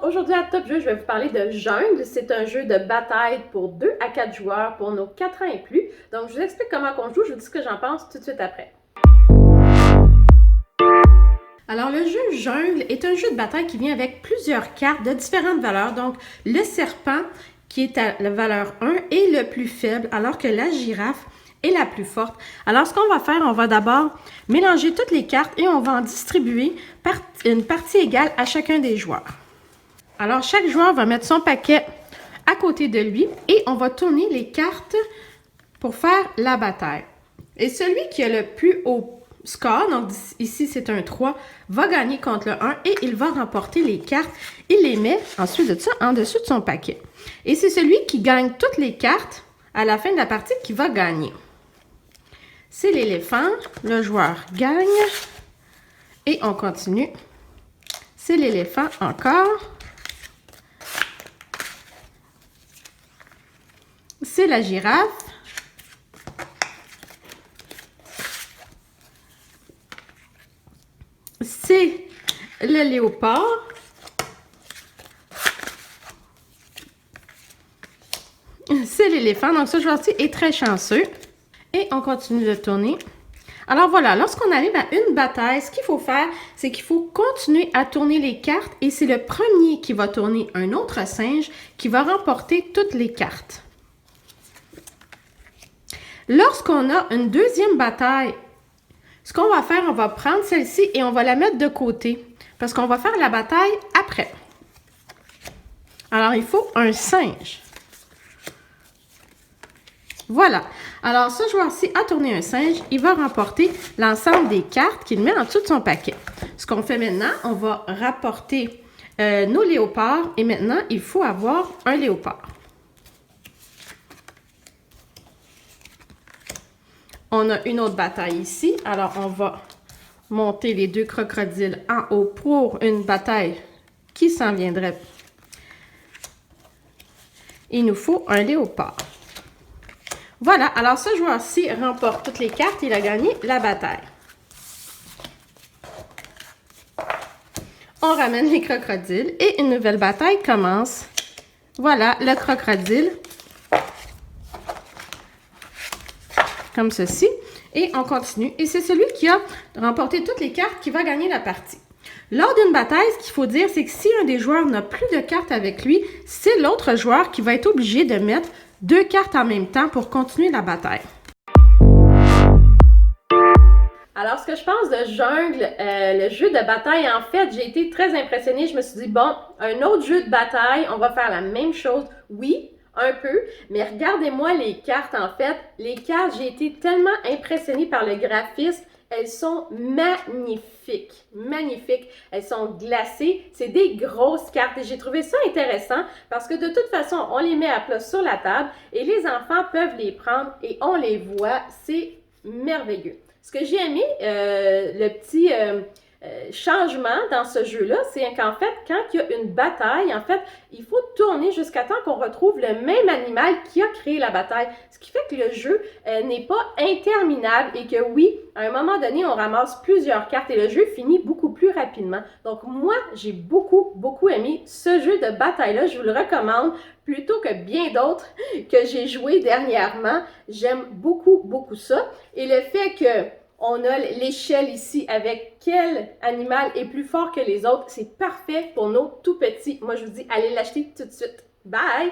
Aujourd'hui à Top Jeu, je vais vous parler de Jungle. C'est un jeu de bataille pour 2 à 4 joueurs pour nos 4 ans et plus. Donc je vous explique comment on joue, je vous dis ce que j'en pense tout de suite après. Alors le jeu Jungle est un jeu de bataille qui vient avec plusieurs cartes de différentes valeurs. Donc le serpent qui est à la valeur 1 est le plus faible alors que la girafe est la plus forte. Alors, ce qu'on va faire, on va d'abord mélanger toutes les cartes et on va en distribuer une partie égale à chacun des joueurs. Alors, chaque joueur va mettre son paquet à côté de lui et on va tourner les cartes pour faire la bataille. Et celui qui a le plus haut score, donc ici c'est un 3, va gagner contre le 1 et il va remporter les cartes. Il les met ensuite de ça en dessous de son paquet. Et c'est celui qui gagne toutes les cartes à la fin de la partie qui va gagner. C'est l'éléphant, le joueur gagne et on continue. C'est l'éléphant encore. C'est la girafe. C'est le léopard. C'est l'éléphant. Donc, ce joueur-ci est très chanceux. Et on continue de tourner. Alors voilà, lorsqu'on arrive à une bataille, ce qu'il faut faire, c'est qu'il faut continuer à tourner les cartes et c'est le premier qui va tourner un autre singe qui va remporter toutes les cartes. Lorsqu'on a une deuxième bataille, ce qu'on va faire, on va prendre celle-ci et on va la mettre de côté parce qu'on va faire la bataille après. Alors, il faut un singe. Voilà. Alors, ce joueur-ci a tourné un singe. Il va remporter l'ensemble des cartes qu'il met en dessous de son paquet. Ce qu'on fait maintenant, on va rapporter nos léopards. Et maintenant, il faut avoir un léopard. On a une autre bataille ici. Alors, on va monter les deux crocodiles en haut pour une bataille qui s'en viendrait. Il nous faut un léopard. Voilà, alors ce joueur-ci remporte toutes les cartes, il a gagné la bataille. On ramène les crocodiles et une nouvelle bataille commence. Voilà, le crocodile. Comme ceci. Et on continue. Et c'est celui qui a remporté toutes les cartes qui va gagner la partie. Lors d'une bataille, ce qu'il faut dire, c'est que si un des joueurs n'a plus de cartes avec lui, c'est l'autre joueur qui va être obligé de mettre 2 cartes en même temps pour continuer la bataille. Alors, ce que je pense de Jungle, le jeu de bataille, en fait, j'ai été très impressionnée. Je me suis dit, bon, un autre jeu de bataille, on va faire la même chose. Oui, un peu, mais regardez-moi les cartes, en fait. Les cartes, j'ai été tellement impressionnée par le graphisme. Elles sont magnifiques, magnifiques. Elles sont glacées. C'est des grosses cartes et j'ai trouvé ça intéressant parce que de toute façon, on les met à plat sur la table et les enfants peuvent les prendre et on les voit. C'est merveilleux. Ce que j'ai aimé, le petit changement dans ce jeu-là, c'est qu'en fait, quand il y a une bataille, en fait, il faut tourner jusqu'à temps qu'on retrouve le même animal qui a créé la bataille. Ce qui fait que le jeu n'est pas interminable et que oui, à un moment donné, on ramasse plusieurs cartes et le jeu finit beaucoup plus rapidement. Donc moi, j'ai beaucoup aimé ce jeu de bataille-là. Je vous le recommande plutôt que bien d'autres que j'ai joué dernièrement. J'aime beaucoup ça. Et le fait que on a l'échelle ici avec quel animal est plus fort que les autres. C'est parfait pour nos tout petits. Moi, je vous dis, allez l'acheter tout de suite. Bye!